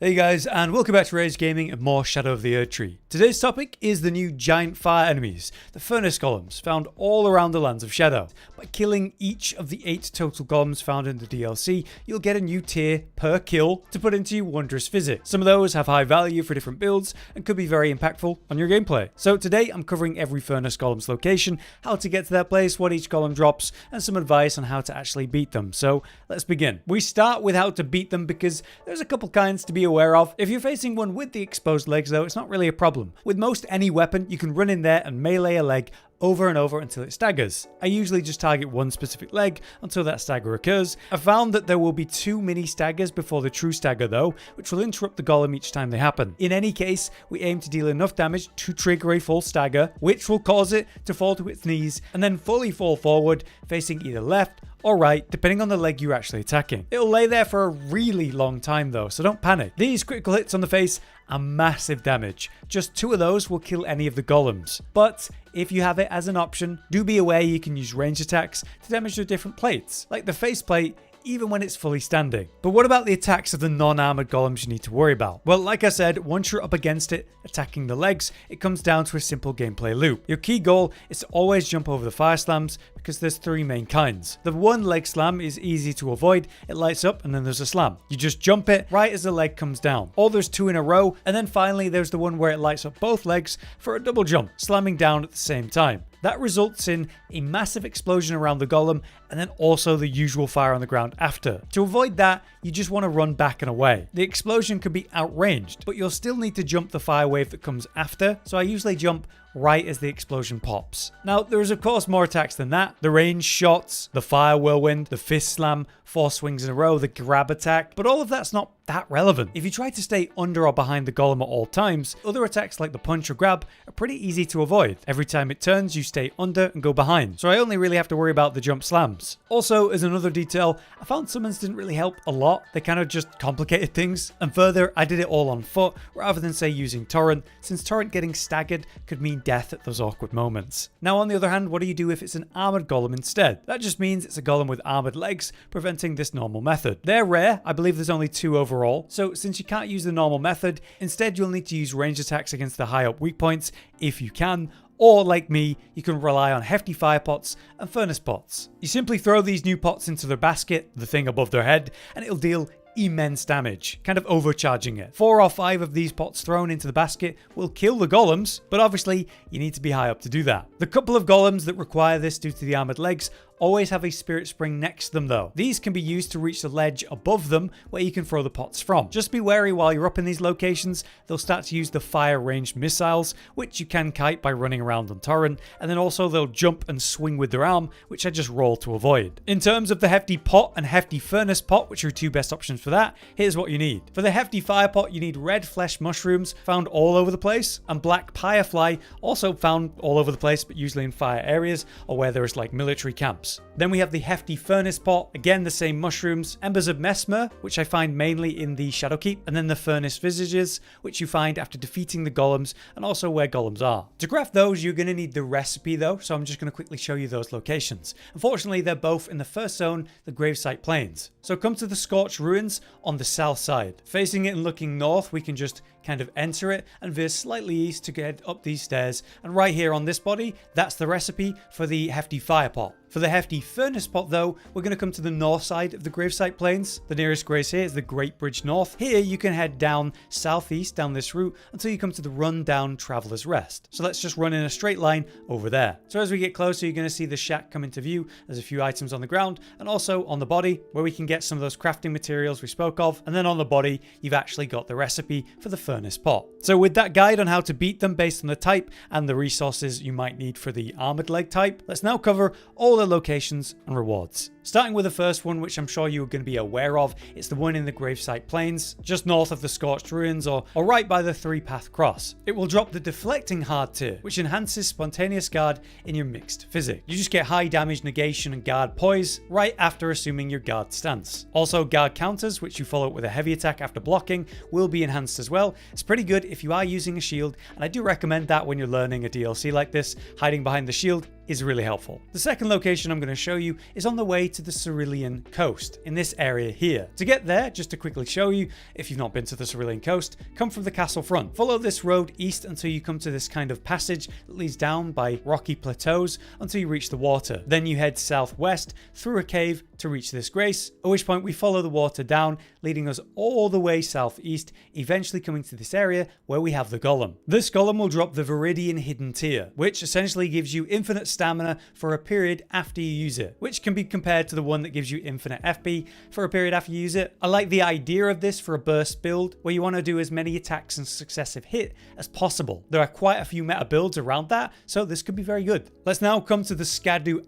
Hey guys, and welcome back to Rage Gaming and more Shadow of the Erdtree. Today's topic is the new giant fire enemies, the furnace golems, found all around the lands of Shadow. By killing each of the 8 total golems found in the DLC, you'll get a new tier per kill to put into your wondrous physics. Some of those have high value for different builds and could be very impactful on your gameplay. So today I'm covering every furnace golem's location, how to get to that place, what each golem drops, and some advice on how to actually beat them. So let's begin. We start with how to beat them because there's a couple kinds to be aware of. If you're facing one with the exposed legs though, it's not really a problem. With most any weapon, you can run in there and melee a leg over and over until it staggers. I usually just target one specific leg until that stagger occurs. I found that there will be 2 mini staggers before the true stagger though, which will interrupt the golem each time they happen. In any case, we aim to deal enough damage to trigger a full stagger, which will cause it to fall to its knees and then fully fall forward, facing either left or right, depending on the leg you're actually attacking. It'll lay there for a really long time though, so don't panic. These critical hits on the face are massive damage. Just 2 of those will kill any of the golems. But if you have it as an option, do be aware you can use range attacks to damage the different plates, like the face plate, even when it's fully standing. But what about the attacks of the non-armored golems you need to worry about? Well, like I said, once you're up against it, attacking the legs, it comes down to a simple gameplay loop. Your key goal is to always jump over the fire slams because there's 3 main kinds. The one leg slam is easy to avoid. It lights up and then there's a slam. You just jump it right as the leg comes down. Or there's 2 in a row, and then finally there's the one where it lights up both legs for a double jump, slamming down at the same time. That results in a massive explosion around the golem and then also the usual fire on the ground after. To avoid that, you just want to run back and away. The explosion can be outranged, but you'll still need to jump the fire wave that comes after, so I usually jump right as the explosion pops. Now, there is of course more attacks than that. The range shots, the fire whirlwind, the fist slam, 4 swings in a row, the grab attack, but all of that's not that relevant. If you try to stay under or behind the golem at all times, other attacks like the punch or grab are pretty easy to avoid. Every time it turns, you stay under and go behind, so I only really have to worry about the jump slams. Also, as another detail, I found summons didn't really help a lot. They kind of just complicated things. And further, I did it all on foot rather than say using torrent, since torrent getting staggered could mean death at those awkward moments. Now on the other hand, what do you do if it's an armored golem instead? That just means it's a golem with armored legs, preventing this normal method. They're rare. I believe there's only 2 overall, so since you can't use the normal method, instead you'll need to use range attacks against the high up weak points if you can, or like me, you can rely on hefty fire pots and furnace pots. You simply throw these new pots into their basket, the thing above their head, and it'll deal immense damage, kind of overcharging it. 4 or 5 of these pots thrown into the basket will kill the golems, but obviously you need to be high up to do that. The couple of golems that require this due to the armored legs always have a spirit spring next to them though. These can be used to reach the ledge above them where you can throw the pots from. Just be wary while you're up in these locations, they'll start to use the fire ranged missiles, which you can kite by running around on torrent, and then also they'll jump and swing with their arm, which I just roll to avoid. In terms of the hefty pot and hefty furnace pot, which are 2 best options for that, here's what you need. For the hefty fire pot, you need red flesh mushrooms found all over the place, and black firefly, also found all over the place but usually in fire areas or where there's like military camps. Then we have the hefty furnace pot, again the same mushrooms, embers of Messmer, which I find mainly in the Shadow Keep, and then the furnace visages, which you find after defeating the golems and also where golems are. To craft those, you're going to need the recipe though, so I'm just going to quickly show you those locations. Unfortunately, they're both in the first zone, the Gravesite Plains. So come to the Scorched Ruins on the south side. Facing it and looking north, we can just kind of enter it and veer slightly east to get up these stairs, and right here on this body, that's the recipe for the hefty fire pot. For the hefty furnace pot though, we're going to come to the north side of the Gravesite Plains. The nearest grace here is the Great Bridge North. Here you can head down southeast down this route until you come to the Rundown Traveler's Rest. So let's just run in a straight line over there. So as we get closer, you're going to see the shack come into view. There's a few items on the ground and also on the body where we can get some of those crafting materials we spoke of. And then on the body, you've actually got the recipe for the furnace pot. So with that guide on how to beat them based on the type and the resources you might need for the armored leg type, let's now cover all the locations and rewards. Starting with the first one, which I'm sure you're going to be aware of, it's the one in the Gravesite Plains, just north of the Scorched Ruins or right by the 3-path cross. It will drop the Deflecting Hardtear, which enhances spontaneous guard in your mixed physic. You just get high damage negation and guard poise right after assuming your guard stance. Also, guard counters, which you follow up with a heavy attack after blocking, will be enhanced as well. It's pretty good if you are using a shield, and I do recommend that when you're learning a DLC like this. Hiding behind the shield is really helpful. The second location I'm going to show you is on the way to the Cerulean coast in this area here. To get there, just to quickly show you, if you've not been to the Cerulean coast, come from the castle front. Follow this road east until you come to this kind of passage that leads down by rocky plateaus until you reach the water. Then you head southwest through a cave to reach this grace, at which point we follow the water down, leading us all the way southeast, eventually coming to this area where we have the Golem. This Golem will drop the Viridian hidden tier, which essentially gives you infinite stamina for a period after you use it, which can be compared to the one that gives you infinite FP for a period after you use it. I like the idea of this for a burst build where you want to do as many attacks in successive hit as possible. There are quite a few meta builds around that, so this could be very good. Let's now come to the Scadu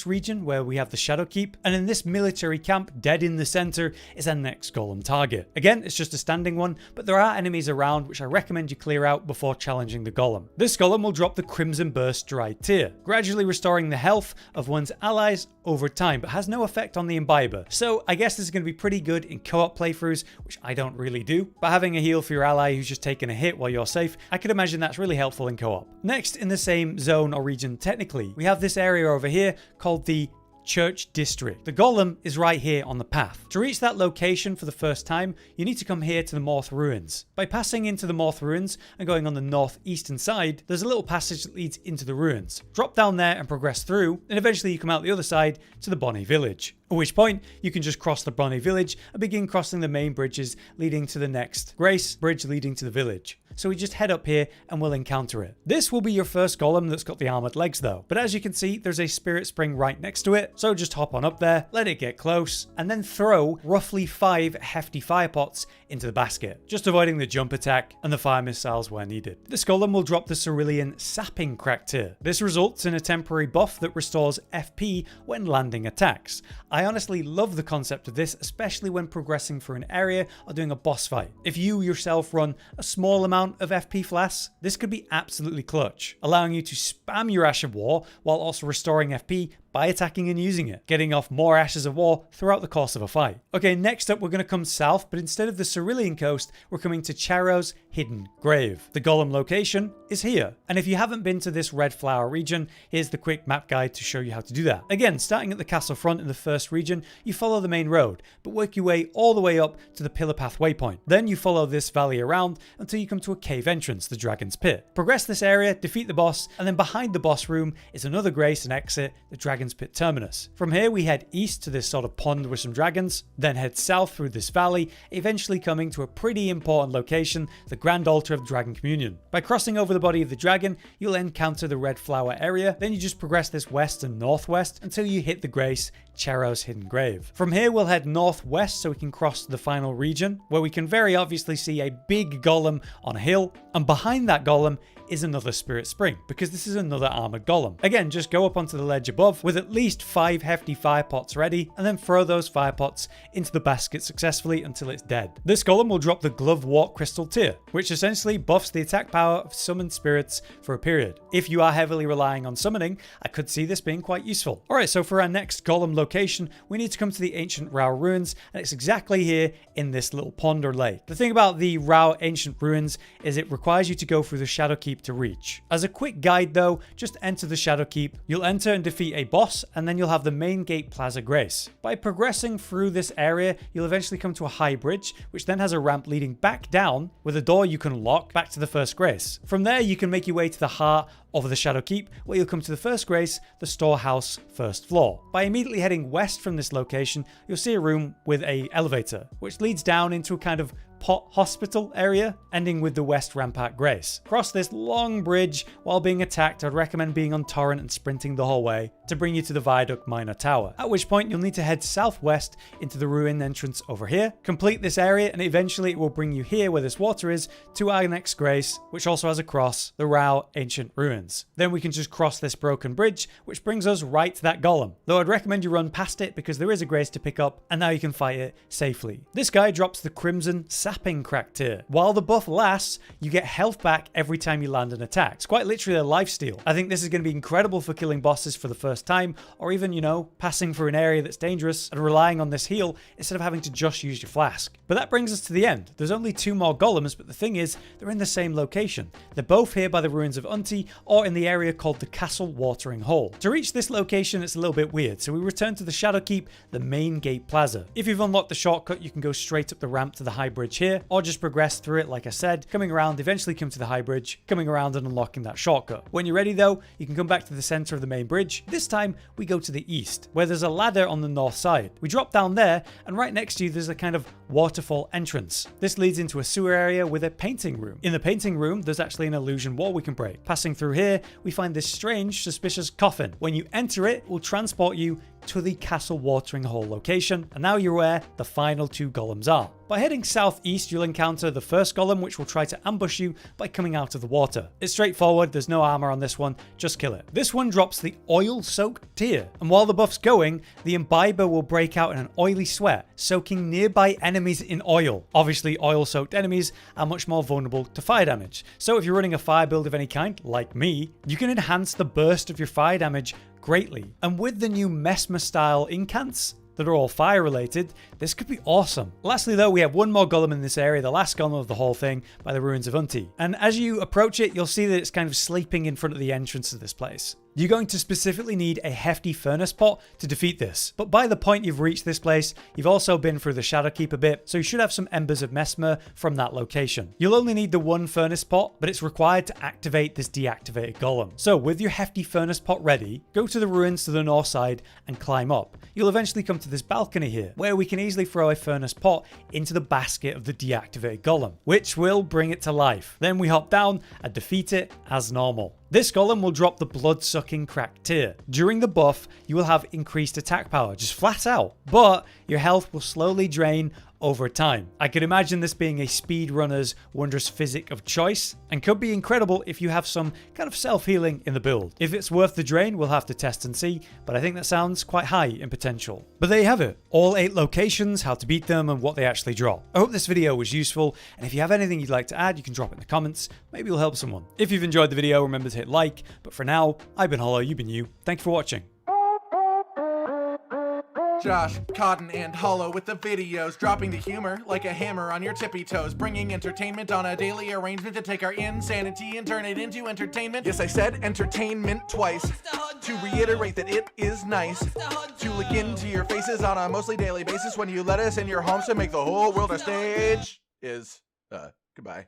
region where we have the Shadow Keep, and in this military camp dead in the center is our next Golem target. Again, it's just a standing one, but there are enemies around which I recommend you clear out before challenging the Golem. This Golem will drop the Crimsonburst dry tear, gradually restoring the health of one's allies over time, but has no effect on the imbiber. So I guess this is going to be pretty good in co-op playthroughs, which I don't really do, but having a heal for your ally who's just taken a hit while you're safe, I could imagine that's really helpful in co-op. Next, in the same zone or region technically, we have this area over here called the Church District. The Golem is right here on the path. To reach that location for the first time, you need to come here to the Morth Ruins. By passing into the Morth Ruins and going on the northeastern side, there's a little passage that leads into the ruins. Drop down there and progress through, and eventually you come out the other side to the Bonnie Village. At which point, you can just cross the Bonnie Village and begin crossing the main bridges leading to the next Grace bridge leading to the village. So we just head up here and we'll encounter it. This will be your first Golem that's got the armored legs though. But as you can see, there's a spirit spring right next to it. So just hop on up there, let it get close, and then throw roughly 5 hefty fire pots into the basket, just avoiding the jump attack and the fire missiles where needed. This Golem will drop the Cerulean-Sapping Tear. This results in a temporary buff that restores FP when landing attacks. I honestly love the concept of this, especially when progressing through an area or doing a boss fight. If you yourself run a small amount of FP flasks, this could be absolutely clutch, allowing you to spam your Ash of War while also restoring FP by attacking and using it, getting off more Ashes of War throughout the course of a fight. Okay, next up we're going to come south, but instead of the Cerulean coast, we're coming to Charo's hidden grave. The Golem location is here, and if you haven't been to this Red Flower region, here's the quick map guide to show you how to do that. Again, starting at the castle front in the first region, you follow the main road, but work your way all the way up to the Pillar Path waypoint. Then you follow this valley around until you come to a cave entrance, the Dragon's Pit. Progress this area, defeat the boss, and then behind the boss room is another grace and exit, the Dragon's Pit terminus. From here we head east to this sort of pond with some dragons, then head south through this valley, eventually coming to a pretty important location, the Grand Altar of the Dragon Communion. By crossing over the body of the dragon, you'll encounter the Red Flower area, then you just progress this west and northwest until you hit the grace, Charo's hidden grave. From here we'll head northwest so we can cross to the final region, where we can very obviously see a big Golem on a hill, and behind that Golem is another spirit spring, because this is another armored Golem. Again, just go up onto the ledge above with at least 5 hefty fire pots ready, and then throw those fire pots into the basket successfully until it's dead. This Golem will drop the Glovewort Crystal Tier, which essentially buffs the attack power of summoned spirits for a period. If you are heavily relying on summoning, I could see this being quite useful. Alright, so for our next Golem location, we need to come to the Ancient Rao Ruins, and it's exactly here in this little pond or lake. The thing about the Rao Ancient Ruins is it requires you to go through the Shadow Keep to reach. As a quick guide though, just enter the Shadow Keep, you'll enter and defeat a boss, and then you'll have the main gate Plaza Grace. By progressing through this area, you'll eventually come to a high bridge, which then has a ramp leading back down with a door you can lock back to the first grace. From there, you can make your way to the heart of the Shadow Keep, where you'll come to the first grace, the storehouse first floor. By immediately heading west from this location, you'll see a room with an elevator, which leads down into a kind of pot hospital area, ending with the West Rampart Grace. Cross this long bridge while being attacked. I'd recommend being on torrent and sprinting the whole way to bring you to the Viaduct Minor Tower, at which point you'll need to head southwest into the ruined entrance over here, complete this area, and eventually it will bring you here where this water is to our next grace, which also has a cross, the Rao Ancient Ruins. Then we can just cross this broken bridge, which brings us right to that Golem, though I'd recommend you run past it because there is a grace to pick up and now you can fight it safely. This guy drops the Crimson-Sapping Crimson-Sapping Tear. While the buff lasts, you get health back every time you land an attack. It's quite literally a lifesteal. I think this is going to be incredible for killing bosses for the first time, or even, passing through an area that's dangerous and relying on this heal instead of having to just use your flask. But that brings us to the end. There's only 2 more golems, but the thing is, they're in the same location. They're both here by the ruins of Unti, or in the area called the Castle Watering Hole. To reach this location, it's a little bit weird, so we return to the Shadowkeep, the main gate plaza. If you've unlocked the shortcut, you can go straight up the ramp to the high bridge here, or just progress through it like I said, coming around, eventually come to the high bridge, coming around and unlocking that shortcut. When you're ready though, you can come back to the center of the main bridge. This time, we go to the east, where there's a ladder on the north side. We drop down there, and right next to you there's a kind of waterfall entrance. This leads into a sewer area with a painting room. In the painting room, there's actually an illusion wall we can break. Passing through here, we find this strange, suspicious coffin. When you enter it, it will transport you to the Castle Watering Hole location, and now you're where the final 2 golems are. By heading southeast, you'll encounter the first golem, which will try to ambush you by coming out of the water. It's straightforward, there's no armor on this one, just kill it. This one drops the oil-soaked tear, and while the buff's going, the imbiber will break out in an oily sweat, soaking nearby enemies in oil. Obviously, oil-soaked enemies are much more vulnerable to fire damage, so if you're running a fire build of any kind, like me, you can enhance the burst of your fire damage greatly. And with the new Messmer style incants that are all fire related, this could be awesome. Lastly though, we have 1 more golem in this area, the last golem of the whole thing, by the ruins of Unti. And as you approach it, you'll see that it's kind of sleeping in front of the entrance to this place. You're going to specifically need a hefty furnace pot to defeat this. But by the point you've reached this place, you've also been through the Shadowkeep a bit, so you should have some embers of Messmer from that location. You'll only need the 1 furnace pot, but it's required to activate this deactivated golem. So with your hefty furnace pot ready, go to the ruins to the north side and climb up. You'll eventually come to this balcony here, where we can easily throw a furnace pot into the basket of the deactivated golem, which will bring it to life. Then we hop down and defeat it as normal. This golem will drop the Bloodsucking Tear. During the buff, you will have increased attack power, just flat out, but your health will slowly drain over time. I could imagine this being a speedrunner's wondrous physic of choice, and could be incredible if you have some kind of self-healing in the build. If it's worth the drain, we'll have to test and see, but I think that sounds quite high in potential. But there you have it, all 8 locations, how to beat them, and what they actually drop. I hope this video was useful, and if you have anything you'd like to add, you can drop it in the comments. Maybe it'll help someone. If you've enjoyed the video, remember to hit like, but for now, I've been Hollow, you've been you. Thank you for watching. Josh, Cotton, and Hollow with the videos, dropping the humor like a hammer on your tippy toes, bringing entertainment on a daily arrangement to take our insanity and turn it into entertainment. Yes, I said entertainment twice, to reiterate that it is nice to look into your faces on a mostly daily basis when you let us in your homes to make the whole world a stage. Goodbye.